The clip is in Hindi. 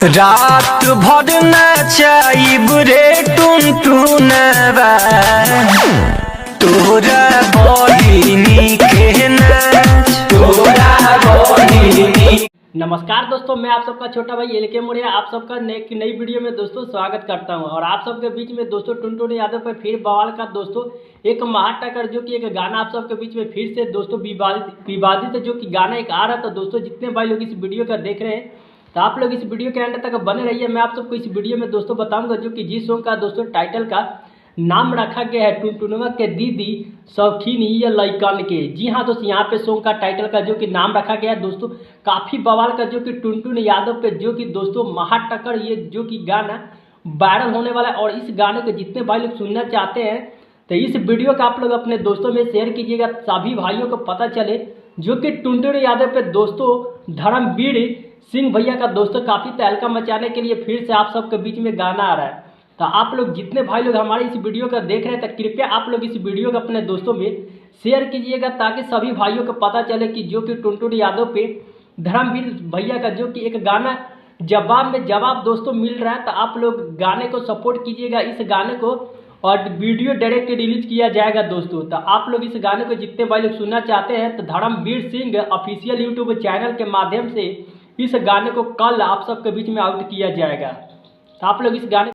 रात भर नचाइब रे टुनटुनवा तोरा बहिनी के नाच तोरा बहिनी। नमस्कार दोस्तों, मैं आप सबका छोटा भाई एलके मोरिया आप सबका नई वीडियो में दोस्तों स्वागत करता हूं। और आप सबके बीच में दोस्तों टुनटुन यादव पर फिर बवाल का दोस्तों एक महाटक्कर जो कि एक गाना आप सबके बीच में फिर से दोस्तों विवादित जो कि गाना एक आ रहा था। दोस्तों जितने भाई लोग इस वीडियो का देख रहे हैं तो आप लोग इस वीडियो के एंड तक बने रहिए। मैं आप सबको इस वीडियो में दोस्तों बताऊंगा जो कि जिस सॉन्ग का दोस्तों टाइटल का नाम रखा गया है टुनटुनवा के दीदी शौकीन ये लइकन के। जी हाँ दोस्तों, यहाँ पे सॉन्ग का टाइटल का जो कि नाम रखा गया है दोस्तों काफ़ी बवाल का जो कि टुनटुन यादव पे जो कि दोस्तों महाटक्कर ये जो कि गाना वायरल होने वाला है। और इस गाने को जितने भाई लोग सुनना चाहते हैं तो इस वीडियो का आप लोग अपने दोस्तों में शेयर कीजिएगा, सभी भाइयों को पता चले जो कि टुनटुन यादव पे दोस्तों धर्मवीर सिंह भैया का दोस्तों काफ़ी तहलका मचाने के लिए फिर से आप सबके बीच में गाना आ रहा है। तो आप लोग जितने भाई लोग हमारे इस वीडियो का देख रहे हैं तो कृपया आप लोग इस वीडियो को अपने दोस्तों में शेयर कीजिएगा ताकि सभी भाइयों को पता चले कि जो कि टुनटुन यादव पे धर्मवीर भैया का जो कि एक गाना जवाब में जवाब दोस्तों मिल रहा है। तो आप लोग गाने को सपोर्ट कीजिएगा, इस गाने को और वीडियो डायरेक्ट रिलीज किया जाएगा दोस्तों। तो आप लोग इस गाने को जितने भाई लोग सुनना चाहते हैं तो Dharmveer Singh official YouTube channel के माध्यम से इस गाने को कल आप सबके बीच में आउट किया जाएगा। तो आप लोग इस गाने